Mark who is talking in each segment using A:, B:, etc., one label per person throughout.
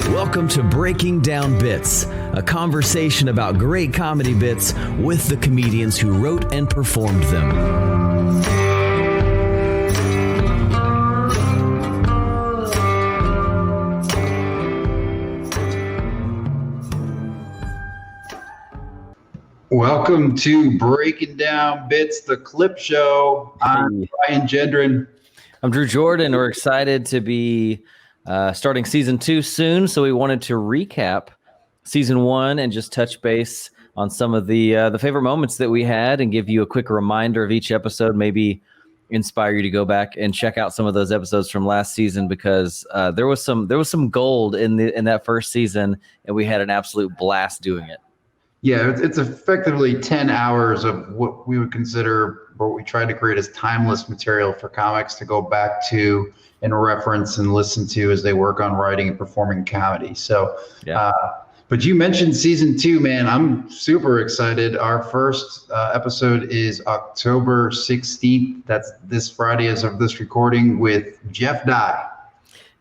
A: Welcome to Breaking Down Bits, a conversation about great comedy bits with the comedians who wrote and performed them.
B: Welcome to Breaking Down Bits, the clip show. I'm Ryan Gendron.
C: I'm Drew Jordan. We're excited to be starting season 2 soon, so we wanted to recap season 1 and just touch base on some of the favorite moments that we had and give you a quick reminder of each episode, maybe inspire you to go back and check out some of those episodes from last season, because there was some gold in that first season, and we had an absolute blast doing it.
B: Yeah, it's effectively 10 hours of what we would consider, what we tried to create as timeless material for comics to go back to and reference and listen to as they work on writing and performing comedy. So,
C: yeah.
B: But you mentioned season 2, man. I'm super excited. Our first episode is October 16th. That's this Friday as of this recording, with Jeff Dye.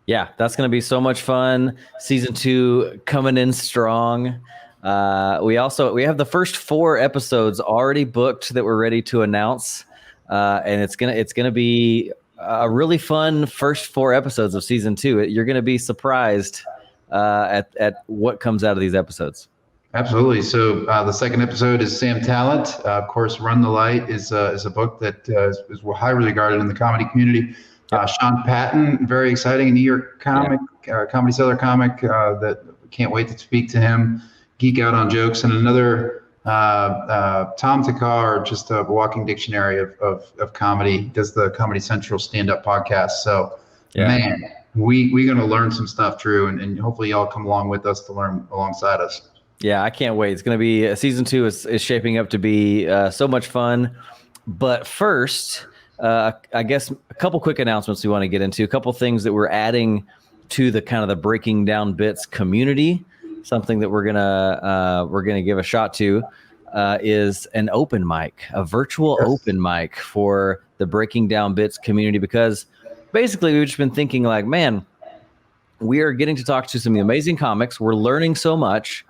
C: Yeah, that's going to be so much fun. Season 2 coming in strong. We have the first 4 episodes already booked that we're ready to announce, and it's gonna be a really fun first 4 episodes of season 2. You're gonna be surprised at what comes out of these episodes.
B: Absolutely. So the second episode is Sam Talent. Of course, Run the Light is a book that is highly regarded in the comedy community. Sean Patton, very exciting, a New York comic, Comedy Cellar comic that can't wait to speak to him. Geek out on jokes. And another Tom Takar, just a walking dictionary of comedy, does the Comedy Central stand-up podcast. So man, we're going to learn some stuff, Drew, and hopefully y'all come along with us to learn alongside us.
C: Yeah, I can't wait. It's going to be season 2 is shaping up to be so much fun. But first, I guess a couple quick announcements we want to get into, a couple things that we're adding to the kind of the Breaking Down Bits community. Something that we're gonna give a shot to is an open mic, a virtual open mic for the Breaking Down Bits community, because basically we've just been thinking like, man, we are getting to talk to some amazing comics. We're learning so much.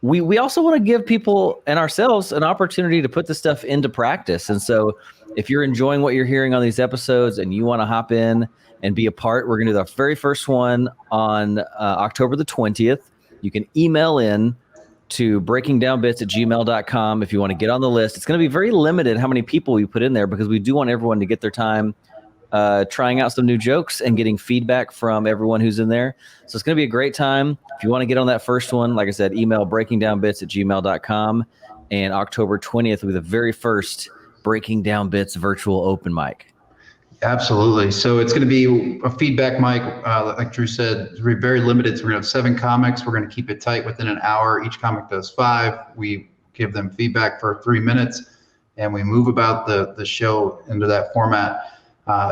C: We also want to give people and ourselves an opportunity to put this stuff into practice. And so if you're enjoying what you're hearing on these episodes and you want to hop in and be a part, we're gonna do the very first one on October the 20th. You can email in to breakingdownbits@gmail.com if you want to get on the list. It's going to be very limited how many people we put in there, because we do want everyone to get their time trying out some new jokes and getting feedback from everyone who's in there. So it's going to be a great time. If you want to get on that first one, like I said, email breakingdownbits@gmail.com, and October 20th will be the very first Breaking Down Bits virtual open mic.
B: Absolutely. So it's going to be a feedback mic, like Drew said. It's going to be very limited. So we're going to have 7 comics. We're going to keep it tight within an hour. Each comic does 5. We give them feedback for 3 minutes, and we move about the show into that format.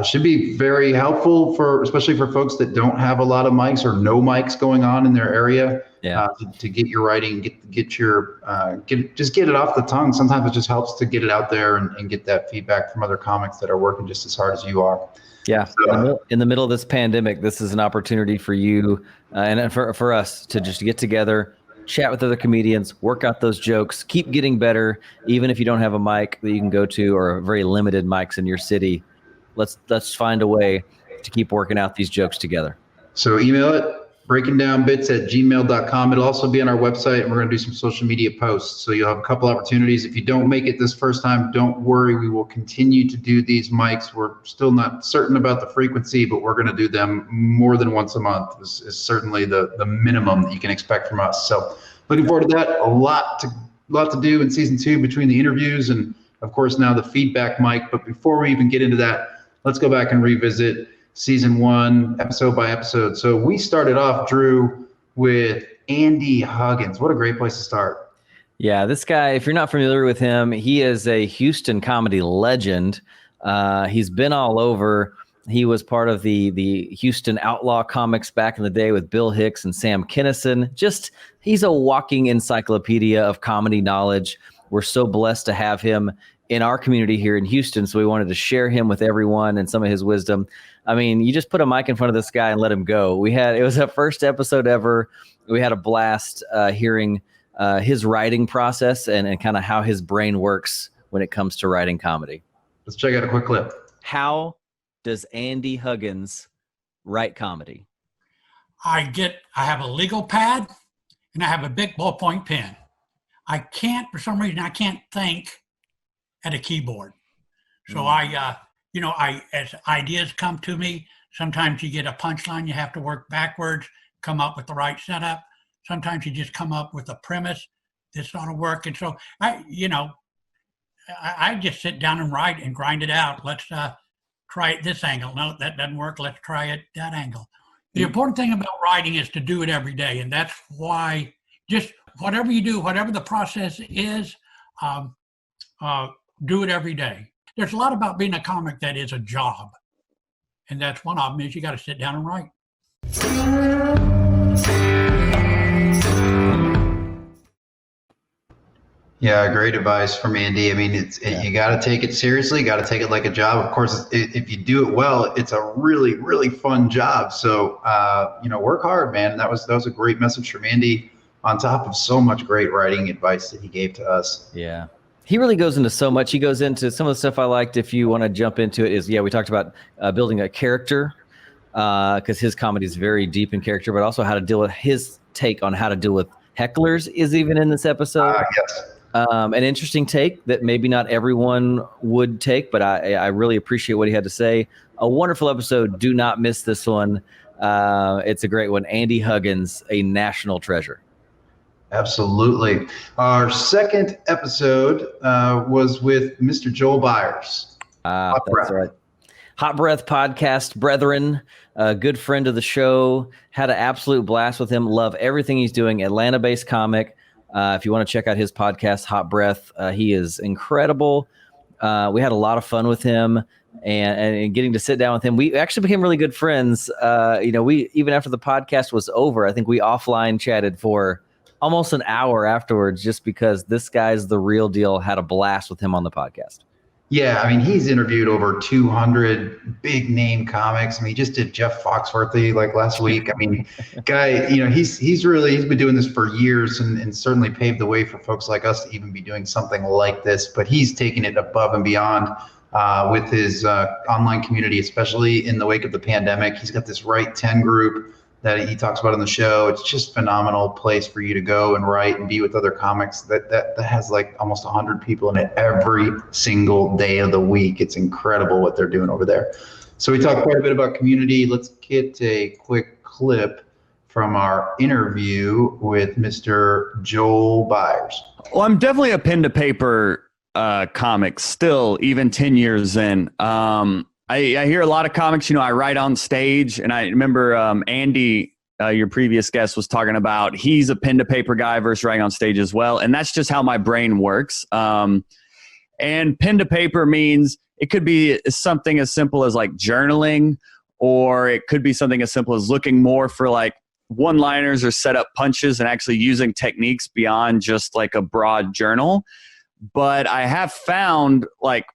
B: Should be very helpful especially for folks that don't have a lot of mics or no mics going on in their area. To get your writing, get it off the tongue. Sometimes it just helps to get it out there and get that feedback from other comics that are working just as hard as you are.
C: Yeah. So, in the middle of this pandemic, this is an opportunity for you and for us to just get together, chat with other comedians, work out those jokes, keep getting better. Even if you don't have a mic that you can go to, or very limited mics in your city, let's find a way to keep working out these jokes together.
B: So email it, breakingdownbits@gmail.com. It'll also be on our website, and we're going to do some social media posts. So you'll have a couple opportunities. If you don't make it this first time, don't worry. We will continue to do these mics. We're still not certain about the frequency, but we're going to do them more than once a month is certainly the minimum that you can expect from us. So looking forward to that. A lot to do in season 2 between the interviews and, of course, now the feedback mic. But before we even get into that, let's go back and revisit season 1, episode by episode. So we started off, Drew, with Andy Huggins. What a great place to start.
C: Yeah, this guy, if you're not familiar with him, he is a Houston comedy legend. He's been all over. He was part of the Houston Outlaw Comics back in the day with Bill Hicks and Sam Kinison. He's a walking encyclopedia of comedy knowledge. We're so blessed to have him in our community here in Houston. So we wanted to share him with everyone and some of his wisdom. I mean, you just put a mic in front of this guy and let him go. It was our first episode ever. We had a blast hearing his writing process and kind of how his brain works when it comes to writing comedy.
B: Let's check out a quick clip.
C: How does Andy Huggins write comedy?
D: I have a legal pad and I have a big ballpoint pen. For some reason, I can't think at a keyboard. So as ideas come to me, sometimes you get a punchline, you have to work backwards, come up with the right setup. Sometimes you just come up with a premise. This ought to work. And so I just sit down and write and grind it out. Let's try it this angle. No, that doesn't work. Let's try it that angle. The important thing about writing is to do it every day. And that's why just whatever you do, whatever the process is, do it every day. There's a lot about being a comic that is a job. And that's one of them is you got to sit down and write.
B: Yeah, great advice from Andy. I mean, you got to take it seriously. Got to take it like a job. Of course, if you do it well, it's a really, really fun job. So, work hard, man. And that was a great message from Andy on top of so much great writing advice that he gave to us.
C: Yeah. He really goes into so much. He goes into some of the stuff I liked. If you want to jump into it we talked about building a character because his comedy is very deep in character, but also how to deal with his take on how to deal with hecklers is even in this episode.
B: Yes.
C: An interesting take that maybe not everyone would take, but I really appreciate what he had to say. A wonderful episode. Do not miss this one. It's a great one. Andy Huggins, a national treasure.
B: Absolutely. Our second episode was with Mr. Joel Byers.
C: That's right. Hot Breath Podcast, brethren, a good friend of the show. Had an absolute blast with him. Love everything he's doing. Atlanta-based comic. If you want to check out his podcast, Hot Breath, he is incredible. We had a lot of fun with him and getting to sit down with him. We actually became really good friends. We even after the podcast was over, I think we offline chatted for almost an hour afterwards just because this guy's the real deal. Had a blast with him on the podcast.
B: Yeah, I mean, he's interviewed over 200 big name comics. I mean, he just did Jeff Foxworthy like last week. I mean, guy, he's been doing this for years and certainly paved the way for folks like us to even be doing something like this. But he's taken it above and beyond with his online community, especially in the wake of the pandemic. He's got this Write 10 group that he talks about on the show. It's just a phenomenal place for you to go and write and be with other comics that has like almost 100 people in it every single day of the week. It's incredible what they're doing over there. So we talked quite a bit about community. Let's get a quick clip from our interview with Mr. Joel Byers.
E: Well, I'm definitely a pen to paper comic still, even 10 years in. I hear a lot of comics, I write on stage, and I remember Andy, your previous guest, was talking about he's a pen to paper guy versus writing on stage as well. And that's just how my brain works. And pen to paper means it could be something as simple as like journaling, or it could be something as simple as looking more for like one-liners or set up punches and actually using techniques beyond just like a broad journal. But I have found like,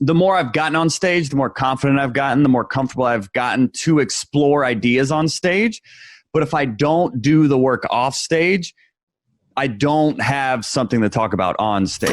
E: the more I've gotten on stage, the more confident I've gotten, the more comfortable I've gotten to explore ideas on stage. But if I don't do the work off stage, I don't have something to talk about on stage.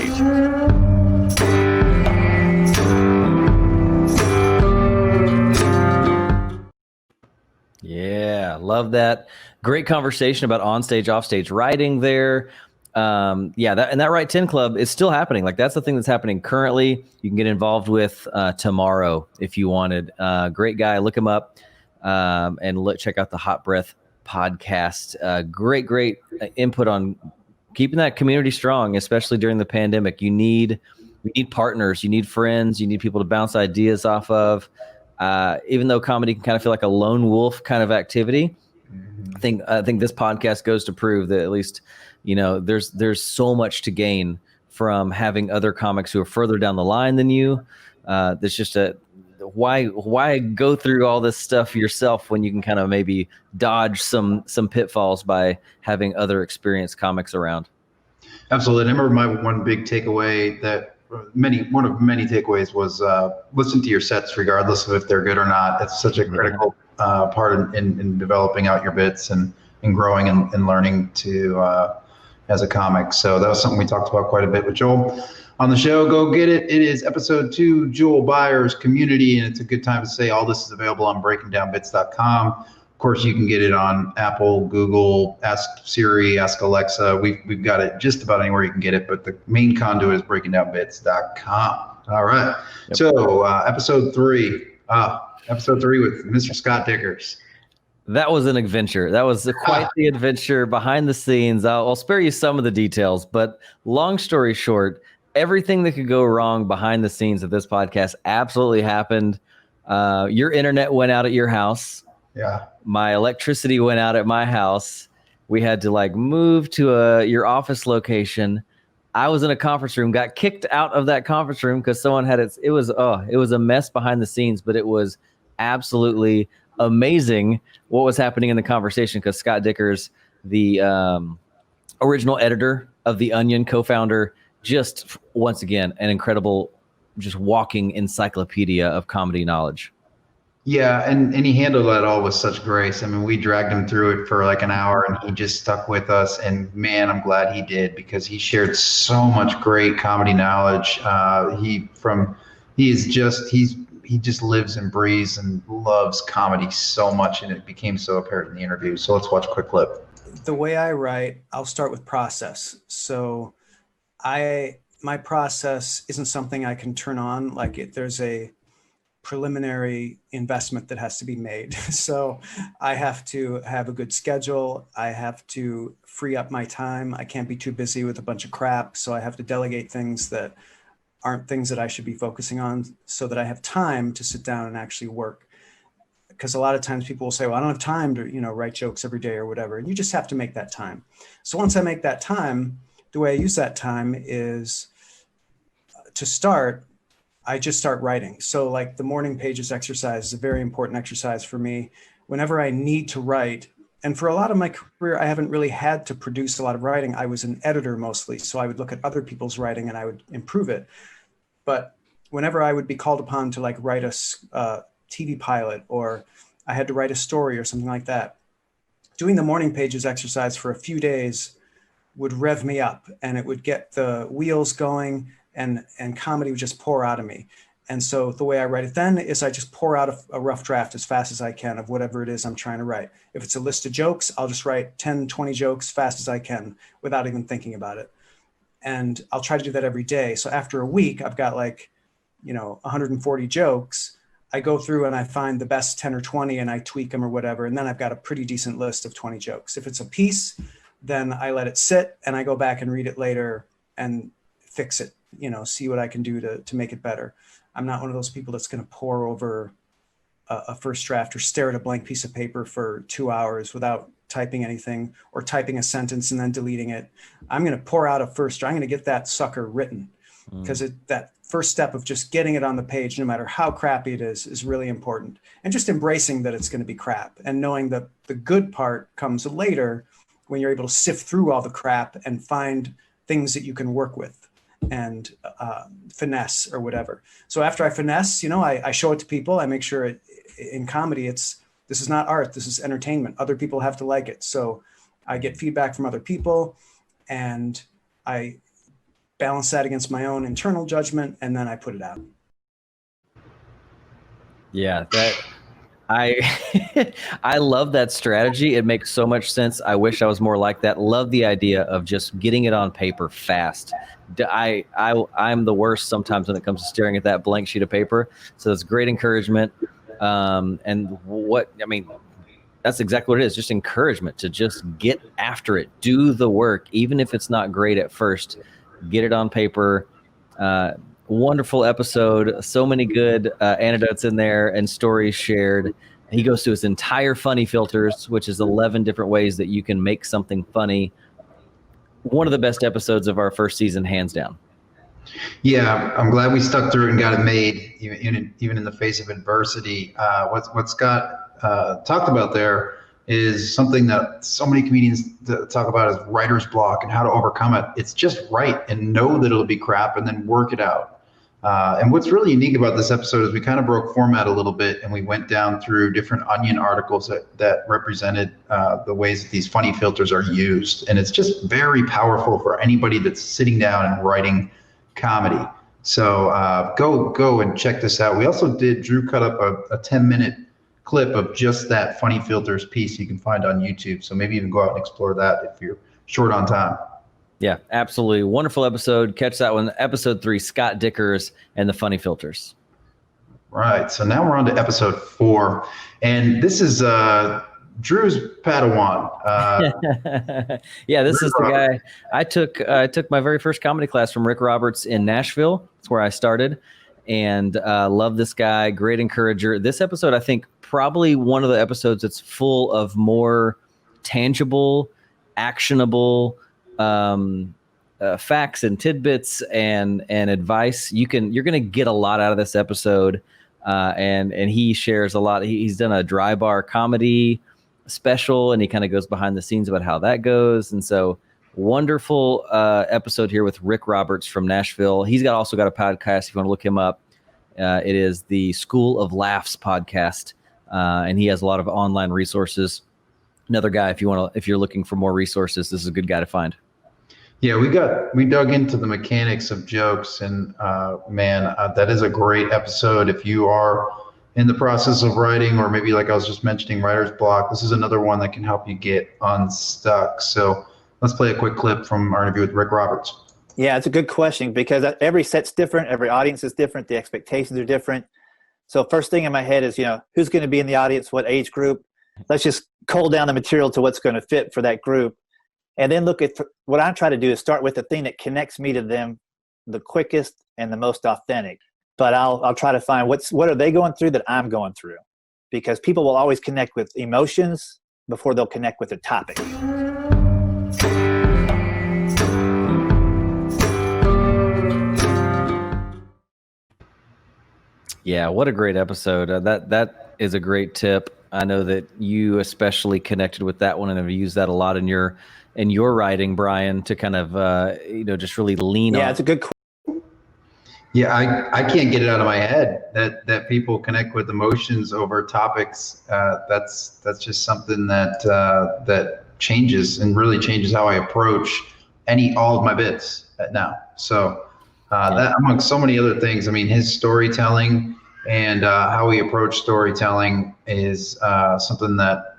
C: Yeah, love that. Great conversation about on-stage, off-stage writing there. That Write 10 Club is still happening. Like that's the thing that's happening currently. You can get involved with tomorrow if you wanted. Great guy, look him up and check out the Hot Breath Podcast. Great input on keeping that community strong, especially during the pandemic. We need partners, you need friends, you need people to bounce ideas off of. Even though comedy can kind of feel like a lone wolf kind of activity, I think this podcast goes to prove that at least there's so much to gain from having other comics who are further down the line than you. There's just why go through all this stuff yourself when you can kind of maybe dodge some pitfalls by having other experienced comics around.
B: Absolutely. I remember my one big takeaway that one of many takeaways was listen to your sets regardless of if they're good or not. It's such a critical part in developing out your bits and growing and learning to as a comic. So that was something we talked about quite a bit with Joel on the show. Go get it. It is episode 2, Joel Byers Community, and it's a good time to say all this is available on breakingdownbits.com. Of course, you can get it on Apple, Google, Ask Siri, Ask Alexa. We've got it just about anywhere you can get it, but the main conduit is breakingdownbits.com. All right. Yep. So episode 3 with Mr. Scott Dickers.
C: That was an adventure. That was quite the adventure behind the scenes. I'll spare you some of the details, but long story short, everything that could go wrong behind the scenes of this podcast absolutely happened. Your internet went out at your house.
B: Yeah.
C: My electricity went out at my house. We had to move to your office location. I was in a conference room, got kicked out of that conference room because someone had it. It was a mess behind the scenes, but it was absolutely amazing what was happening in the conversation because Scott Dickers, the original editor of The Onion, co-founder, just once again, an incredible, just walking encyclopedia of comedy knowledge.
B: Yeah, and he handled that all with such grace. I mean, we dragged him through it for like an hour and he just stuck with us. And man, I'm glad he did because he shared so much great comedy knowledge. He just lives and breathes and loves comedy so much, and it became so apparent in the interview. So let's watch a quick clip.
F: The way I write, I'll start with process. So my process isn't something I can turn on. There's a preliminary investment that has to be made. So I have to have a good schedule. I have to free up my time. I can't be too busy with a bunch of crap. So I have to delegate things that aren't things that I should be focusing on so that I have time to sit down and actually work. Because a lot of times people will say, well, I don't have time to, write jokes every day or whatever. And you just have to make that time. So once I make that time, the way I use that time is to start, I just start writing. So the morning pages exercise is a very important exercise for me. Whenever I need to write, and for a lot of my career, I haven't really had to produce a lot of writing. I was an editor mostly. So I would look at other people's writing and I would improve it. But whenever I would be called upon to write a TV pilot, or I had to write a story or something like that, doing the morning pages exercise for a few days would rev me up and it would get the wheels going and comedy would just pour out of me. And so the way I write it then is I just pour out a rough draft as fast as I can of whatever it is I'm trying to write. If it's a list of jokes, I'll just write 10, 20 jokes fast as I can without even thinking about it. And I'll try to do that every day. So after a week, I've got 140 jokes. I go through and I find the best 10 or 20 and I tweak them or whatever. And then I've got a pretty decent list of 20 jokes. If it's a piece, then I let it sit and I go back and read it later and fix it, see what I can do to make it better. I'm not one of those people that's going to pour over a first draft or stare at a blank piece of paper for 2 hours without typing anything or typing a sentence and then deleting it. I'm going to pour out a first draft. I'm going to get that sucker written because that first step of just getting it on the page, no matter how crappy it is really important. And just embracing that it's going to be crap and knowing that the good part comes later when you're able to sift through all the crap and find things that you can work with and finesse or whatever. So after I finesse, I show it to people. I make sure in comedy, this is not art. This is entertainment. Other people have to like it. So I get feedback from other people and I balance that against my own internal judgment. And then I put it out.
C: Yeah, I love that strategy. It makes so much sense. I wish I was more like that. Love the idea of just getting it on paper fast. I'm the worst sometimes when it comes to staring at that blank sheet of paper. So it's great encouragement. That's exactly what it is. Just encouragement to just get after it. Do the work. Even if it's not great at first, get it on paper. Wonderful episode. So many good anecdotes in there and stories shared. He goes through his entire funny filters, which is 11 different ways that you can make something funny. One of the best episodes of our first season, hands down.
B: Yeah, I'm glad we stuck through it and got it made, even in the face of adversity. What Scott talked about there is something that so many comedians talk about as writer's block and how to overcome it. It's just write and know that it'll be crap and then work it out. And what's really unique about this episode is we kind of broke format a little bit and we went down through different Onion articles that represented the ways that these funny filters are used. And it's just very powerful for anybody that's sitting down and writing comedy. So go and check this out. We also Drew cut up a 10-minute clip of just that funny filters piece you can find on YouTube. So maybe even go out and explore that if you're short on time.
C: Yeah, absolutely. Wonderful episode. Catch that one. Episode 3, Scott Dickers and the funny filters.
B: Right. So now we're on to episode 4. And this is Drew's Padawan.
C: Yeah, this is the guy. I took my very first comedy class from Rick Roberts in Nashville. That's where I started. And love this guy. Great encourager. This episode, I think, probably one of the episodes that's full of more tangible, actionable facts and tidbits and advice. You're going to get a lot out of this episode. And he shares a lot. He's done a dry bar comedy special, and he kind of goes behind the scenes about how that goes. And so wonderful episode here with Rick Roberts from Nashville. He's also got a podcast if you want to look him up. It is the School of Laughs podcast. And he has a lot of online resources. Another guy, if you're looking for more resources, this is a good guy to find.
B: Yeah, we dug into the mechanics of jokes, and that is a great episode. If you are in the process of writing, or maybe like I was just mentioning, writer's block, this is another one that can help you get unstuck. So let's play a quick clip from our interview with Rick Roberts.
G: Yeah, it's a good question because every set's different, every audience is different, the expectations are different. So first thing in my head is, who's going to be in the audience, what age group? Let's just cull down the material to what's going to fit for that group. And then look at what I'm trying to do is start with the thing that connects me to them the quickest and the most authentic. But I'll try to find what are they going through that I'm going through, because people will always connect with emotions before they'll connect with the topic.
C: Yeah, what a great episode. That is a great tip. I know that you especially connected with that one and have used that a lot in your writing, Brian, to kind of just really lean on.
G: Yeah, it's a good question.
B: Yeah, I can't get it out of my head that people connect with emotions over topics. That's just something that changes and really changes how I approach all of my bits now. So that, among so many other things, I mean, his storytelling and how we approach storytelling is something that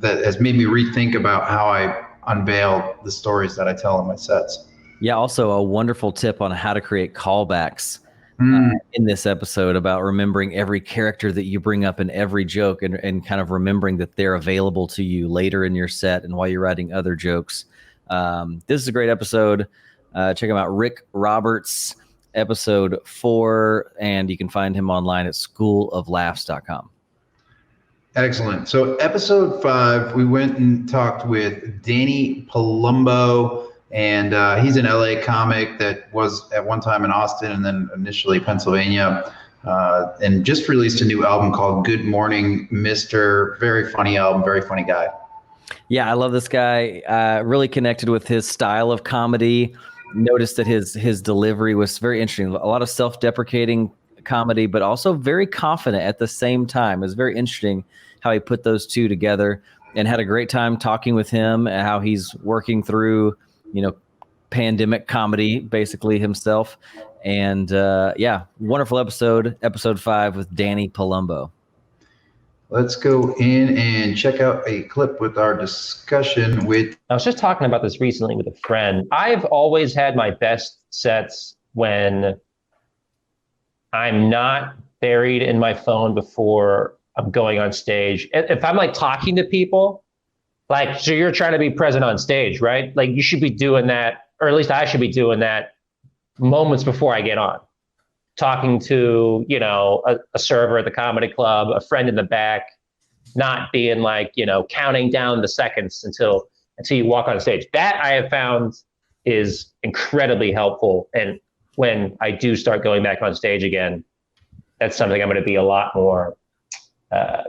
B: has made me rethink about how I unveil the stories that I tell in my sets.
C: Yeah, also a wonderful tip on how to create callbacks in this episode about remembering every character that you bring up in every joke and kind of remembering that they're available to you later in your set and while you're writing other jokes. This is a great episode. Check him out, Rick Roberts, episode 4, and you can find him online at schooloflaughs.com.
B: Excellent. So episode 5, we went and talked with Danny Palumbo, and he's an LA comic that was at one time in Austin and then initially Pennsylvania, and just released a new album called Good Morning, Mr. Very funny album, very funny guy.
C: Yeah, I love this guy. Really connected with his style of comedy. Noticed that his delivery was very interesting. A lot of self-deprecating comedy, but also very confident at the same time. It was very interesting how he put those two together, and had a great time talking with him and how he's working through, pandemic comedy basically himself. And wonderful episode 5 with Danny Palumbo.
B: Let's go in and check out a clip with our discussion with.
H: I was just talking about this recently with a friend. I've always had my best sets when I'm not buried in my phone before I'm going on stage. If I'm like talking to people, so you're trying to be present on stage, right? Like you should be doing that, or at least I should be doing that moments before I get on. Talking to, a server at the comedy club, a friend in the back, not being like, counting down the seconds until you walk on stage. That I have found is incredibly helpful. And when I do start going back on stage again, that's something I'm going to be a lot more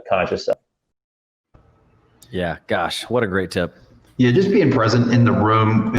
H: conscious of.
C: Yeah. Gosh, what a great tip.
B: Yeah, just being present in the room.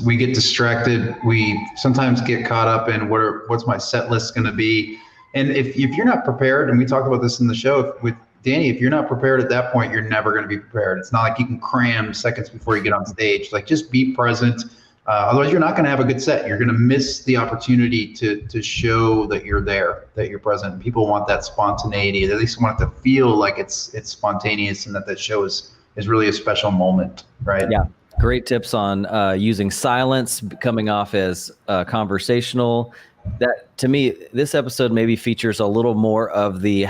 B: We get distracted. We sometimes get caught up in what's my set list going to be. And if you're not prepared, and we talked about this in the show with Danny, if you're not prepared at that point, you're never going to be prepared. It's not like you can cram seconds before you get on stage. Like, just be present. Otherwise, you're not going to have a good set. You're going to miss the opportunity to show that you're there, that you're present. People want that spontaneity. They at least want it to feel like it's spontaneous and that show is really a special moment, right?
C: Yeah. Great tips on using silence, coming off as conversational. That, to me, this episode maybe features a little more of the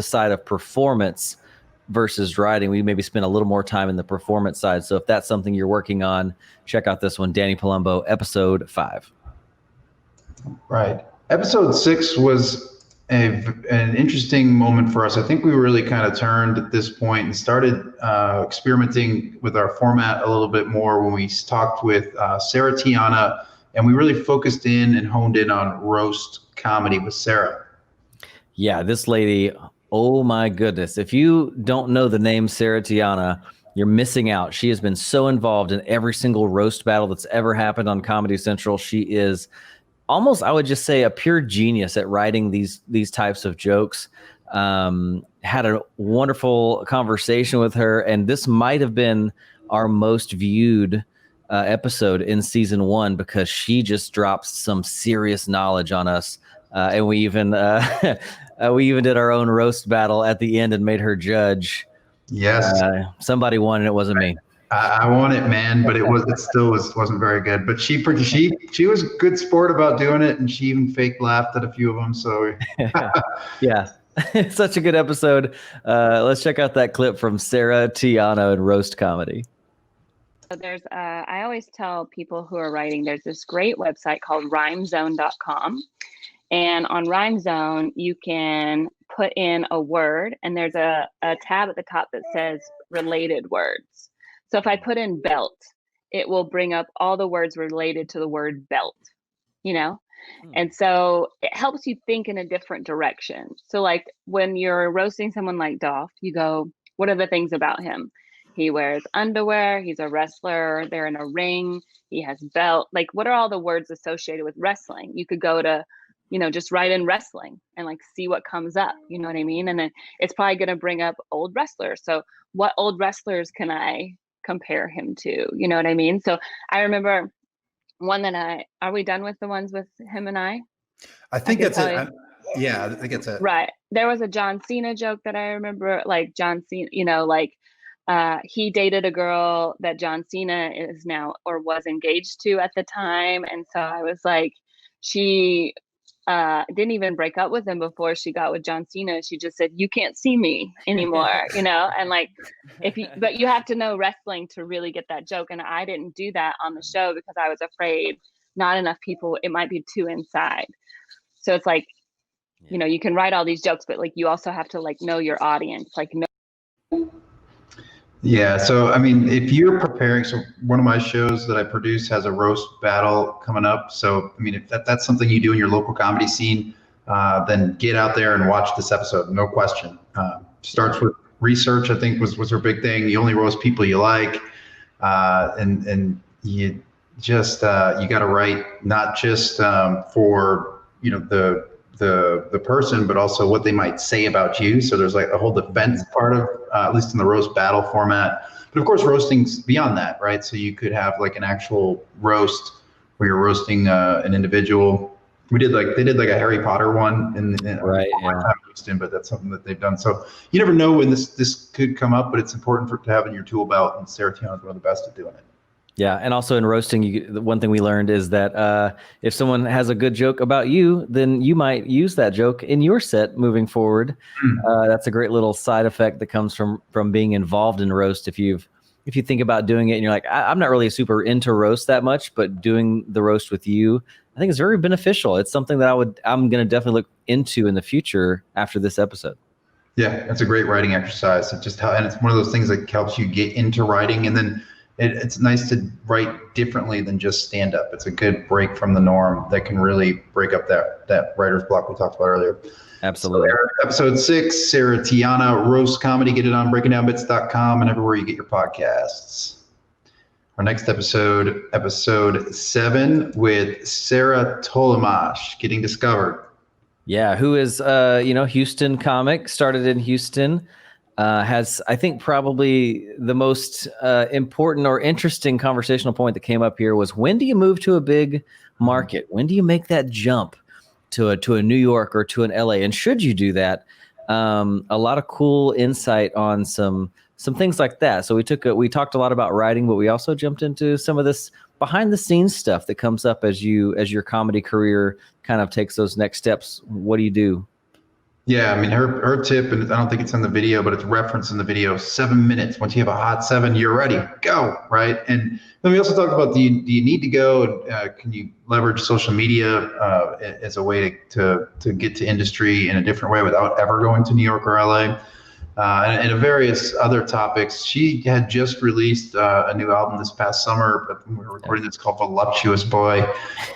C: side of performance versus writing. We maybe spend a little more time in the performance side. So if that's something you're working on, check out this one, Danny Palumbo, episode 5.
B: Right. Episode 6 was an interesting moment for us. I think we really kind of turned at this point and started experimenting with our format a little bit more when we talked with Sarah Tiana, and we really focused in and honed in on roast comedy with Sarah.
C: Yeah, this lady, oh my goodness. If you don't know the name Sarah Tiana, you're missing out. She has been so involved in every single roast battle that's ever happened on Comedy Central. She is almost, I would just say, a pure genius at writing these types of jokes. Had a wonderful conversation with her, and this might have been our most viewed episode in season 1 because she just dropped some serious knowledge on us. And we even did our own roast battle at the end and made her judge.
B: Yes.
C: Somebody won, and it wasn't me.
B: I want it, man, but it still wasn't very good. But she was a good sport about doing it, and she even fake laughed at a few of them. So
C: yeah, it's such a good episode. Let's check out that clip from Sarah Tiana and roast comedy.
I: So I always tell people who are writing, there's this great website called rhymezone.com. And on RhymeZone, you can put in a word, and there's a tab at the top that says related words. So if I put in belt, it will bring up all the words related to the word belt, And so it helps you think in a different direction. So like when you're roasting someone like Dolph, you go, what are the things about him? He wears underwear, he's a wrestler, they're in a ring, he has belt. Like, what are all the words associated with wrestling? You could go to, just write in wrestling and like see what comes up, you know what I mean? And then it's probably going to bring up old wrestlers. So what old wrestlers can I compare him to? You know what I mean? So I remember one that are we done with the ones with him and I?
J: I think that's it. Yeah, I think it's it.
I: Right. There was a John Cena joke that I remember, like John Cena, he dated a girl that John Cena is now or was engaged to at the time. And so I was like, she didn't even break up with him before she got with John Cena. She just said, you can't see me anymore, and like, but you have to know wrestling to really get that joke. And I didn't do that on the show because I was afraid not enough people, it might be too inside. So it's like, you can write all these jokes, but like, you also have to like know your audience, like know.
B: Yeah. So, I mean, if you're preparing, so one of my shows that I produce has a roast battle coming up. So, I mean, if that's something you do in your local comedy scene, then get out there and watch this episode. No question. Starts with research, I think was her big thing. You only roast people you like. And you just, you got to write not just for, the person, but also what they might say about you. So there's like a whole defense part of, at least in the roast battle format. But of course, roasting's beyond that, right? So you could have like an actual roast where you're roasting an individual. They did like a Harry Potter one
C: right.
B: Yeah. But that's something that they've done. So you never know when this could come up, but it's important for it to have in your tool belt. And Sarah Tiana is one of the best at doing it.
C: Yeah, and also in roasting, the one thing we learned is that if someone has a good joke about you, then you might use that joke in your set moving forward. That's a great little side effect that comes from being involved in roast. If you think about doing it and you're like, I'm not really super into roast that much, but doing the roast with you, I think it's very beneficial. It's something that I'm going to definitely look into in the future after this episode. Yeah,
B: that's a great writing exercise. And it's one of those things that helps you get into writing, and then it's nice to write differently than just stand up. It's a good break from the norm that can really break up that writer's block we talked about earlier.
C: Absolutely.
B: So, episode 6, Sarah Tiana, roast comedy. Get it on breakingdownbits.com and everywhere you get your podcasts. Our next episode 7, with Sarah Tolomash, Getting Discovered.
C: Yeah, who is Houston comic, started in Houston, has, I think, probably the most important or interesting conversational point that came up here was, when do you move to a big market? When do you make that jump to a New York or to an LA? And should you do that? A lot of cool insight on some things like that. So we talked a lot about writing, but we also jumped into some of this behind the scenes stuff that comes up as your comedy career kind of takes those next steps. What do you do?
B: Yeah, I mean, her tip, and I don't think it's in the video, but it's referenced in the video, 7 minutes. Once you have a hot 7, you're ready, go, right? And then we also talked about, do you need to go? Can you leverage social media as a way to get to industry in a different way without ever going to New York or LA? And various other topics. She had just released a new album this past summer, but we were recording this, called Voluptuous Boy.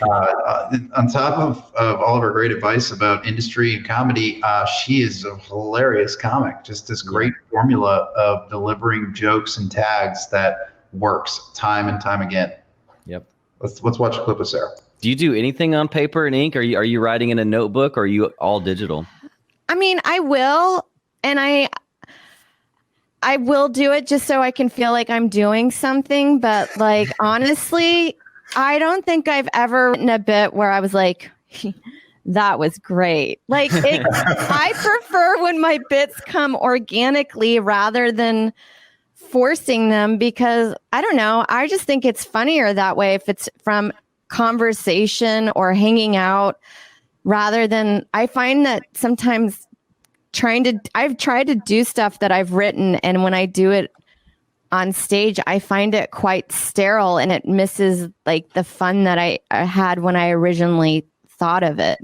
B: On top of all of her great advice about industry and comedy, she is a hilarious comic. Just this great formula of delivering jokes and tags that works time and time again.
C: Yep.
B: Let's watch a clip of Sarah.
C: Do you do anything on paper and ink? Are you writing in a notebook, or are you all digital?
K: I mean, I will, and I will do it just so I can feel like I'm doing something. But like, honestly, I don't think I've ever written a bit where I was like, that was great. Like, I prefer when my bits come organically rather than forcing them, because I don't know. I just think it's funnier that way if it's from conversation or hanging out, rather than, I find that sometimes I've tried to do stuff that I've written, and when I do it on stage, I find it quite sterile, and it misses like the fun that I had when I originally thought of it.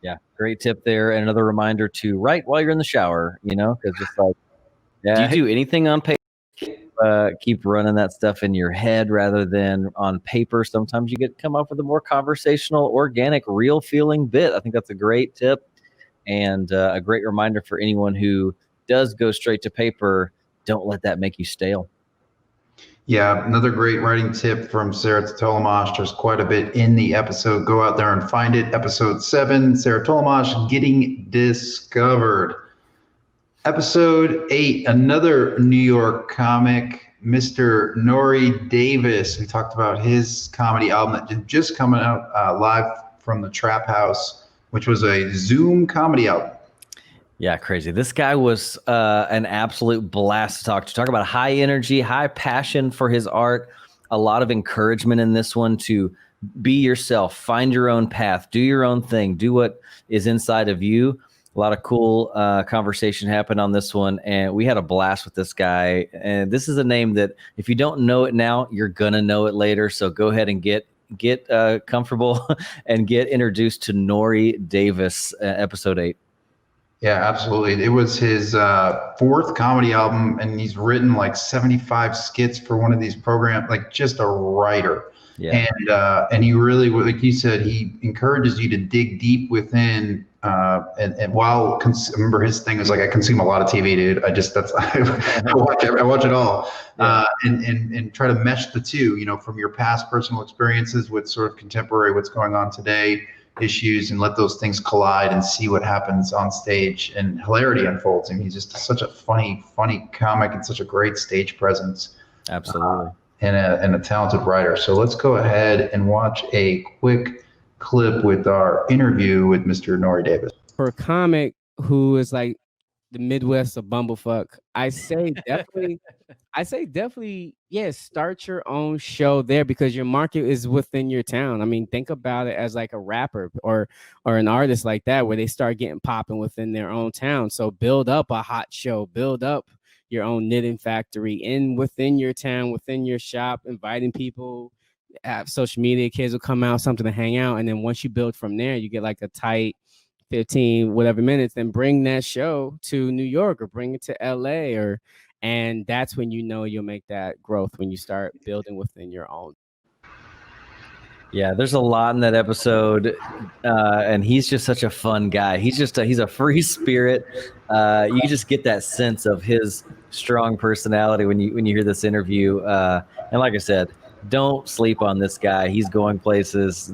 C: Yeah, great tip there. And another reminder to write while you're in the shower, because just like, do you do anything on paper? Keep running that stuff in your head rather than on paper. Sometimes you come up with a more conversational, organic, real feeling bit. I think that's a great tip, and a great reminder for anyone who does go straight to paper. Don't let that make you stale.
B: Yeah, another great writing tip from Sarah Tolomash. There's quite a bit in the episode. Go out there and find it. Episode 7, Sarah Tolomash, Getting Discovered. Episode 8, another New York comic, Mr. Nori Davis. We talked about his comedy album that did just coming out live from the Trap House, which was a Zoom comedy album.
C: Yeah, crazy. This guy was an absolute blast to talk to. Talk about high energy, high passion for his art. A lot of encouragement in this one to be yourself, find your own path, do your own thing, do what is inside of you. A lot of cool conversation happened on this one, and we had a blast with this guy. And this is a name that if you don't know it now, you're gonna know it later. So go ahead and get comfortable and get introduced to Nori Davis, episode 8.
B: Yeah, absolutely. It was his 4th comedy album, and he's written like 75 skits for one of these programs. Like, just a writer.
C: Yeah.
B: And he really, like you said, he encourages you to dig deep within. And while remember his thing was like, I consume a lot of TV, dude. I watch it all, and try to mesh the two, from your past personal experiences with sort of contemporary, what's going on today, issues, and let those things collide and see what happens on stage, and hilarity unfolds. I mean, he's just such a funny comic and such a great stage presence.
C: Absolutely.
B: And a talented writer. So let's go ahead and watch a quick clip with our interview with Mr. Nori Davis.
L: For a comic who is like the Midwest of bumblefuck, I say definitely, yes, start your own show there, because your market is within your town. I mean, think about it as like a rapper or an artist like that, where they start getting popping within their own town. So build up a hot show, build up your own knitting factory within your town, within your shop, inviting people, social media, kids will come out, something to hang out. And then once you build from there, you get like a tight 15 whatever minutes, then bring that show to New York or bring it to LA, and that's when you know you'll make that growth, when you start building within your own.
C: Yeah, there's a lot in that episode, and he's just such a fun guy. He's a free spirit. You just get that sense of his strong personality when you hear this interview. And like I said, don't sleep on this guy. He's going places.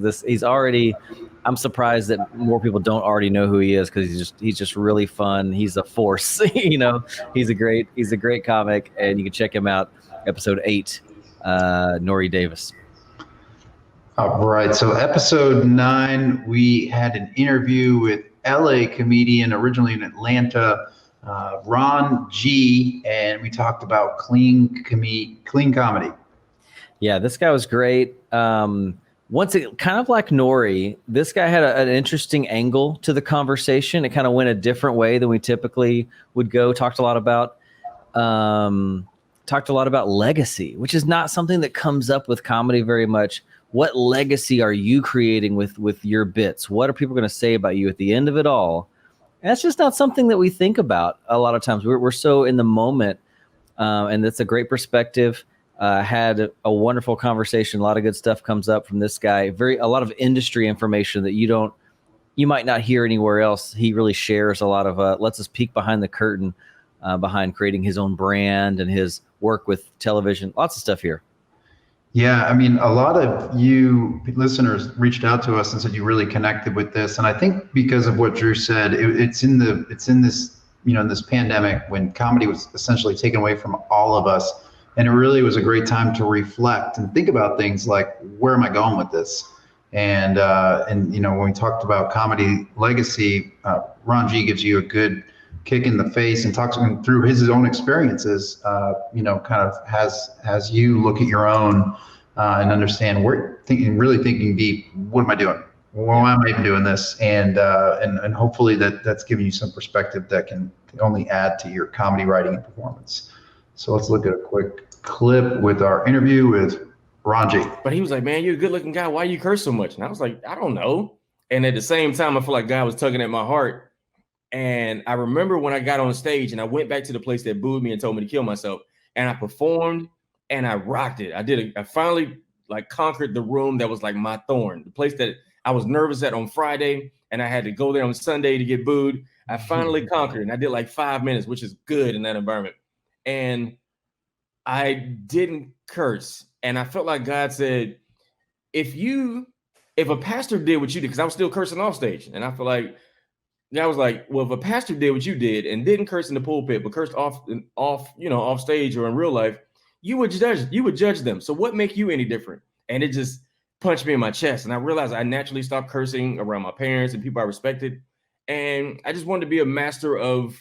C: I'm surprised that more people don't already know who he is, because he's just really fun. He's a force. He's a great comic, and you can check him out. Episode 8, Nori Davis.
B: All right. So episode 9, we had an interview with LA comedian, originally in Atlanta, Ron G, and we talked about clean comedy.
C: Yeah, this guy was great. Once it kind of like Nori, this guy had an interesting angle to the conversation. It kind of went a different way than we typically would go. Talked a lot about legacy, which is not something that comes up with comedy very much. What legacy are you creating with your bits? What are people going to say about you at the end of it all? And that's just not something that we think about a lot of times. We're so in the moment, and that's a great perspective. Had a wonderful conversation. A lot of good stuff comes up from this guy. A lot of industry information that you might not hear anywhere else. He really shares a lot of, lets us peek behind the curtain, behind creating his own brand and his work with television. Lots of stuff here.
B: Yeah, I mean, a lot of you listeners reached out to us and said you really connected with this, and I think because of what Drew said, it's in this, in this pandemic when comedy was essentially taken away from all of us, and it really was a great time to reflect and think about things like, where am I going with this? And when we talked about comedy legacy, Ron G gives you a good kick in the face and talks through his own experiences, kind of has you look at your own and understand really thinking deep, what am I doing? Why am I even doing this? And hopefully that's giving you some perspective that can only add to your comedy writing and performance. So let's look at a quick clip with our interview with Ron G.
M: But he was like, man, you're a good looking guy. Why you curse so much? And I was like, I don't know. And at the same time, I feel like God was tugging at my heart. And I remember when I got on stage and I went back to the place that booed me and told me to kill myself, and I performed and I rocked it. I finally conquered the room that was like my thorn, the place that I was nervous at on Friday and I had to go there on Sunday to get booed. I finally conquered it, and I did like 5 minutes, which is good in that environment. And I didn't curse. And I felt like God said, if a pastor did what you did, because I was still cursing off stage, and I feel like I was like, well, if a pastor did what you did and didn't curse in the pulpit, but cursed off stage or in real life, you would judge them. So what make you any different? And it just punched me in my chest. And I realized I naturally stopped cursing around my parents and people I respected. And I just wanted to be a master of,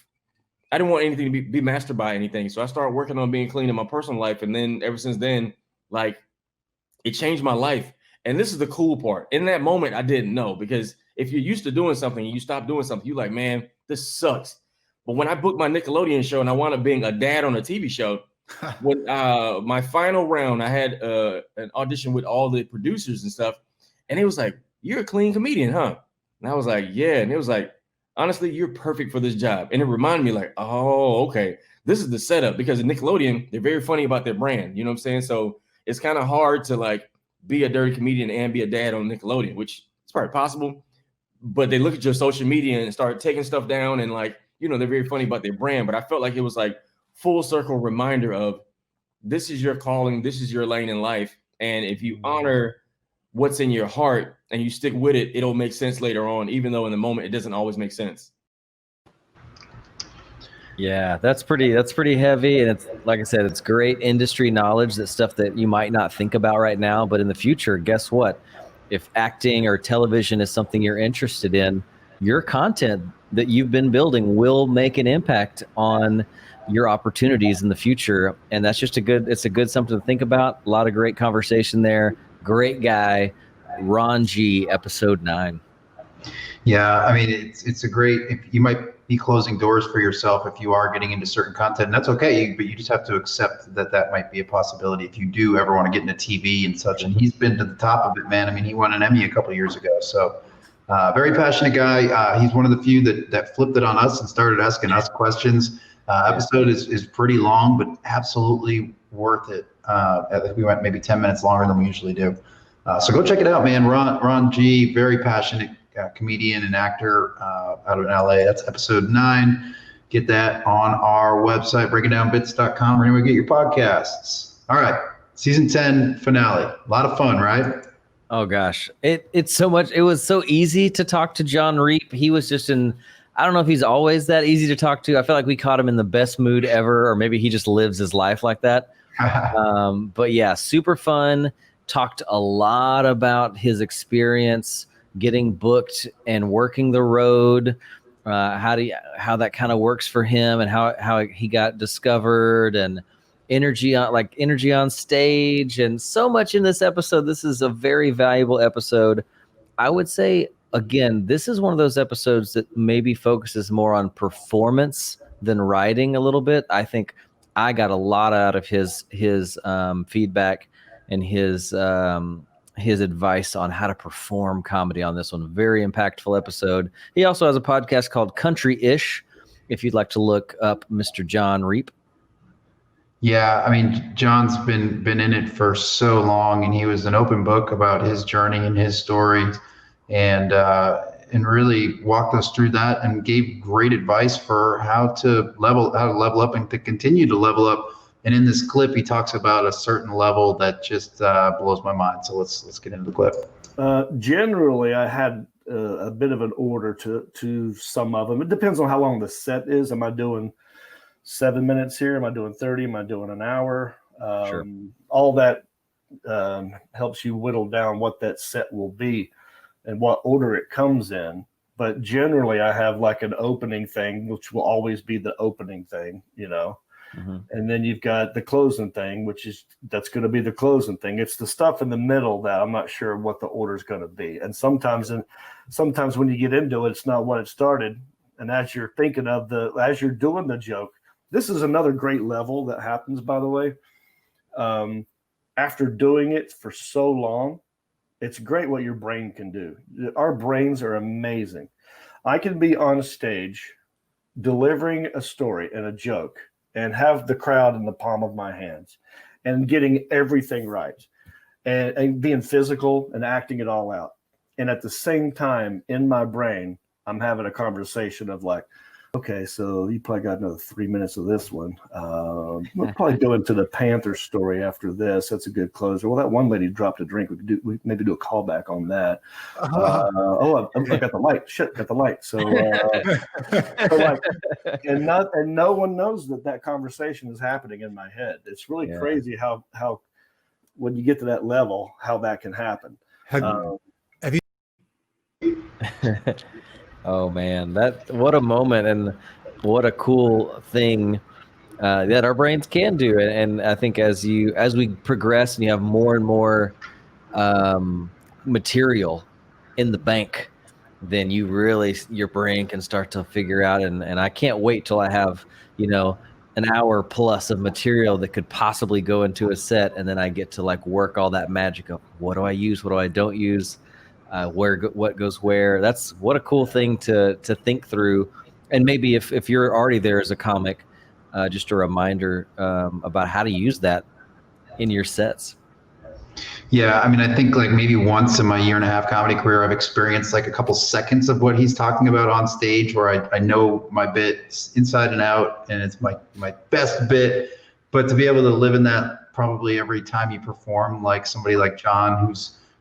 M: I didn't want anything to be mastered by anything. So I started working on being clean in my personal life. And then ever since then, it changed my life. And this is the cool part. In that moment, I didn't know, because if you're used to doing something and you stop doing something, you're like, man, this sucks. But when I booked my Nickelodeon show and I wound up being a dad on a TV show, when my final round, I had an audition with all the producers and stuff. And it was like, you're a clean comedian, huh? And I was like, yeah. And it was like, honestly, you're perfect for this job. And it reminded me like, oh, okay, this is the setup, because at Nickelodeon, they're very funny about their brand. You know what I'm saying? So it's kind of hard to be a dirty comedian and be a dad on Nickelodeon, which is probably possible. But they look at your social media and start taking stuff down, and they're very funny about their brand. But I felt like it was full circle reminder of, this is your calling, this is your lane in life. And if you honor what's in your heart and you stick with it, it'll make sense later on, even though in the moment it doesn't always make sense.
C: Yeah, that's pretty heavy. And it's, like I said, it's great industry knowledge, that stuff that you might not think about right now, but in the future, guess what? If acting or television is something you're interested in, your content that you've been building will make an impact on your opportunities in the future. And that's just it's a good something to think about. A lot of great conversation there. Great guy, Ron G, episode 9.
B: Yeah, I mean, it's a great, you might be closing doors for yourself if you are getting into certain content. And that's okay, but you just have to accept that that might be a possibility if you do ever want to get into TV and such. And he's been to the top of it, man. I mean, he won an Emmy a couple of years ago. So very passionate guy. He's one of the few that flipped it on us and started asking us questions. Episode is pretty long, but absolutely worth it. We went maybe 10 minutes longer than we usually do. So go check it out, man. Ron G, very passionate comedian and actor out of LA. That's episode 9. Get that on our website, breakingdownbits.com, or anywhere you get your podcasts. All right, season 10 finale. A lot of fun, right?
C: Oh gosh, it's so much. It was so easy to talk to John Reep. He was just I don't know if he's always that easy to talk to. I feel like we caught him in the best mood ever, or maybe he just lives his life like that. But yeah, super fun. Talked a lot about his experience getting booked and working the road, how that kind of works for him, and how he got discovered, and energy on stage, and so much in this episode. This is a very valuable episode. I would say, again, this is one of those episodes that maybe focuses more on performance than writing a little bit. I think I got a lot out of his feedback and his advice on how to perform comedy on this one. Very impactful episode. He also has a podcast called Country-ish, if you'd like to look up Mr. John Reep.
B: Yeah, I mean, John's been in it for so long, and he was an open book about his journey and his story, and really walked us through that and gave great advice for how to level up and to continue to level up. And in this clip, he talks about a certain level that just blows my mind. So let's get into the clip.
N: Generally, I had a bit of an order to some of them. It depends on how long the set is. Am I doing 7 minutes here? Am I doing 30? Am I doing an hour?
C: Sure.
N: All that helps you whittle down what that set will be and what order it comes in. But generally, I have like an opening thing, which will always be the opening thing, you know. Mm-hmm. And then you've got the closing thing, that's going to be the closing thing. It's the stuff in the middle that I'm not sure what the order is going to be. And sometimes when you get into it, it's not what it started. And as you're thinking as you're doing the joke, this is another great level that happens, by the way. After doing it for so long, it's great what your brain can do. Our brains are amazing. I can be on stage delivering a story and a joke and have the crowd in the palm of my hands and getting everything right and being physical and acting it all out. And at the same time, in my brain, I'm having a conversation of like, okay, so you probably got another 3 minutes of this one. We'll probably go into the Panther story after this. That's a good closer. Well, that one lady dropped a drink. We maybe do a callback on that. I got the light. Shit, got the light. So and no one knows that conversation is happening in my head. It's really crazy how when you get to that level, how that can happen.
J: Have you?
C: Oh man, what a moment, and what a cool thing that our brains can do. And I think as we progress and you have more and more material in the bank, then your brain can start to figure out. And I can't wait till I have, an hour plus of material that could possibly go into a set, and then I get to like work all that magic of what do I use, what do I don't use. What goes where. That's what a cool thing to think through. And maybe if you're already there as a comic, just a reminder about how to use that in your sets.
B: Yeah, I mean, I think like maybe once in my 1.5-year comedy career, I've experienced like a couple seconds of what he's talking about on stage, where I know my bit inside and out, and it's my best bit. But to be able to live in that probably every time you perform, like somebody like John,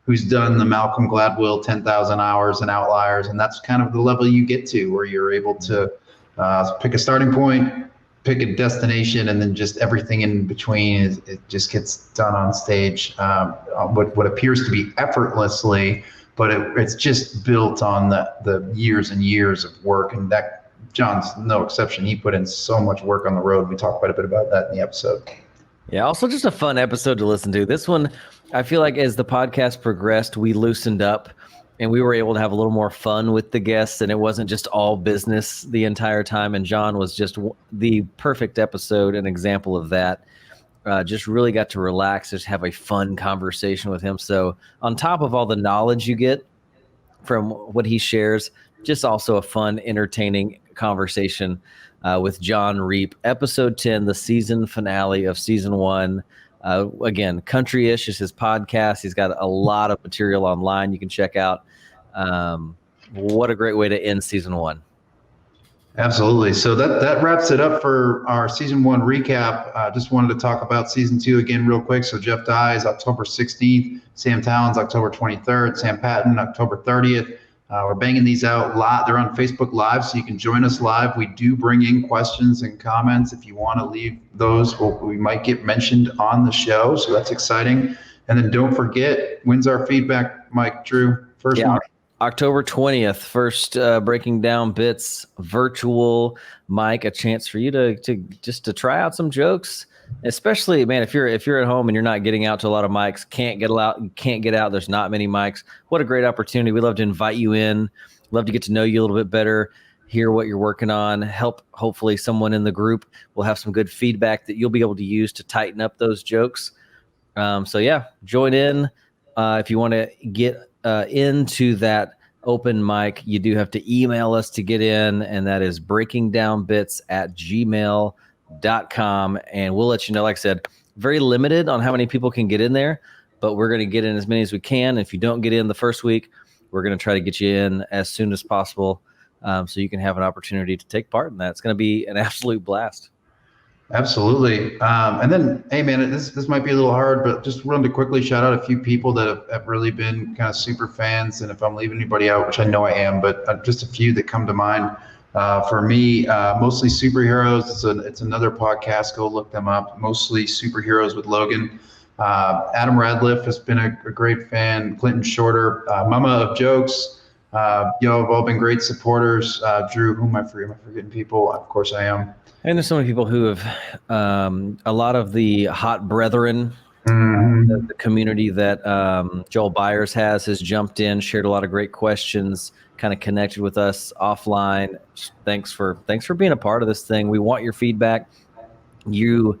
B: who's done the Malcolm Gladwell 10,000 hours and Outliers, and that's kind of the level you get to, where you're able to pick a starting point, pick a destination, and then just everything in between it just gets done on stage. What appears to be effortlessly, but it's just built on the years and years of work, and that John's no exception. He put in so much work on the road. We talked quite a bit about that in the episode.
C: Yeah, also just a fun episode to listen to. This one, I feel like as the podcast progressed, we loosened up and we were able to have a little more fun with the guests, and it wasn't just all business the entire time. And John was just the perfect episode, an example of that. Just really got to relax, just have a fun conversation with him. So on top of all the knowledge you get from what he shares, just also a fun, entertaining conversation with John Reep. Episode 10, the season finale of season 1. Again, Country-ish is his podcast. He's got a lot of material online you can check out. What a great way to end season 1.
B: Absolutely. So that wraps it up for our season 1 recap. Just wanted to talk about season 2 again real quick. So Jeff Dye is October 16th, Sam Towns October 23rd, Sam Patton October 30th. We're banging these out live. They're on Facebook Live, so you can join us live. We do bring in questions and comments. If you want to leave those, we might get mentioned on the show, so that's exciting. And then don't forget, when's our feedback, Mike, Drew? First one?
C: October 20th, first Breaking Down Bits virtual mic, a chance for you to try out some jokes. Especially, man, if you're at home and you're not getting out to a lot of mics, can't get out. There's not many mics. What a great opportunity. We'd love to invite you in. Love to get to know you a little bit better, hear what you're working on, hopefully someone in the group will have some good feedback that you'll be able to use to tighten up those jokes. So yeah, join in. If you want to get into that open mic, you do have to email us to get in, and that is breakingdownbits@gmail.com, and we'll let you know. Like I said, very limited on how many people can get in there, but we're going to get in as many as we can. If you don't get in the first week, we're going to try to get you in as soon as possible, so you can have an opportunity to take part in that. It's going to be an absolute blast.
B: Absolutely. And then, hey man, this might be a little hard, but just wanted to quickly shout out a few people that have really been kind of super fans. And if I'm leaving anybody out, which I know I am, but just a few that come to mind. For me, Mostly Superheroes. It's another podcast. Go look them up. Mostly Superheroes with Logan. Adam Radliff has been a great fan. Clinton Shorter, Mama of Jokes. Y'all have all been great supporters. Drew, who am I forgetting people? Of course I am.
C: And there's so many people who have a lot of the hot brethren, the community that Joel Byers has jumped in, shared a lot of great questions, kind of connected with us offline. Thanks for being a part of this thing. We want your feedback. Your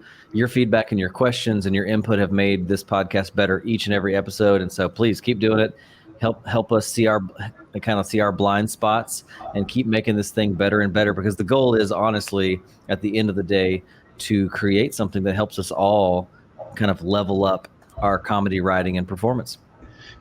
C: feedback and your questions and your input have made this podcast better each and every episode. And so please keep doing it. Help us see our blind spots and keep making this thing better and better, because the goal is honestly at the end of the day to create something that helps us all kind of level up our comedy writing and performance.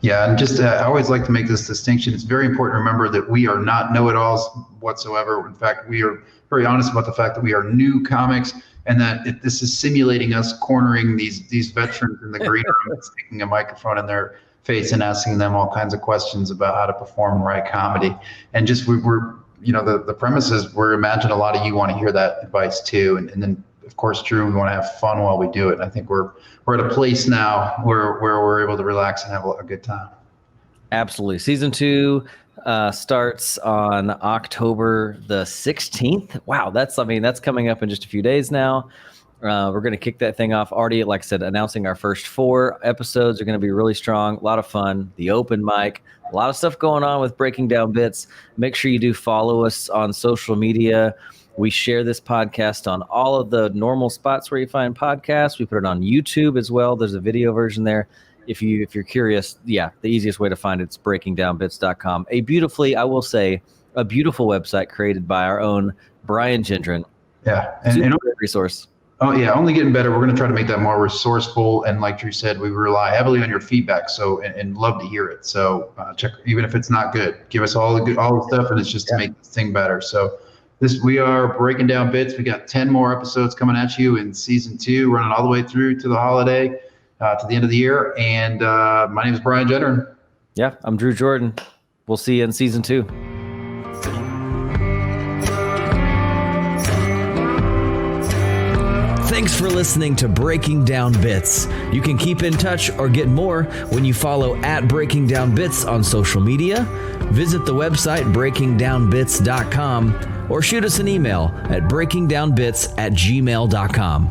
B: Yeah, and just I always like to make this distinction. It's very important to remember that we are not know-it-alls whatsoever. In fact, we are very honest about the fact that we are new comics, and that this is simulating us cornering these veterans in the green room and sticking a microphone in their face and asking them all kinds of questions about how to perform and write comedy. And just we're the premise is we're imagine a lot of you want to hear that advice too. And then of course, Drew, we want to have fun while we do it. And I think we're at a place now where we're able to relax and have a good time.
C: Absolutely. Season 2 starts on October the 16th. Wow, that's coming up in just a few days now. We're going to kick that thing off. Already, like I said, announcing our first 4 episodes are going to be really strong. A lot of fun. The open mic. A lot of stuff going on with Breaking Down Bits. Make sure you do follow us on social media. We share this podcast on all of the normal spots where you find podcasts. We put it on YouTube as well. There's a video version there. If you're curious, the easiest way to find it's breakingdownbits.com. A beautiful website created by our own Brian Gendron.
B: Yeah.
C: And great resource.
B: Oh yeah, only getting better. We're going to try to make that more resourceful, and like Drew said, we rely heavily on your feedback. So and love to hear it. So check, even if it's not good, give us all the stuff, and it's just to make this thing better. So we are Breaking Down Bits. We got 10 more episodes coming at you in season 2, running all the way through to the holiday, to the end of the year. And my name is Brian Gendron.
C: Yeah, I'm Drew Jordan. We'll see you in season 2.
A: Thanks for listening to Breaking Down Bits. You can keep in touch or get more when you follow @Breaking Down Bits on social media, visit the website breakingdownbits.com, or shoot us an email at breakingdownbits@gmail.com.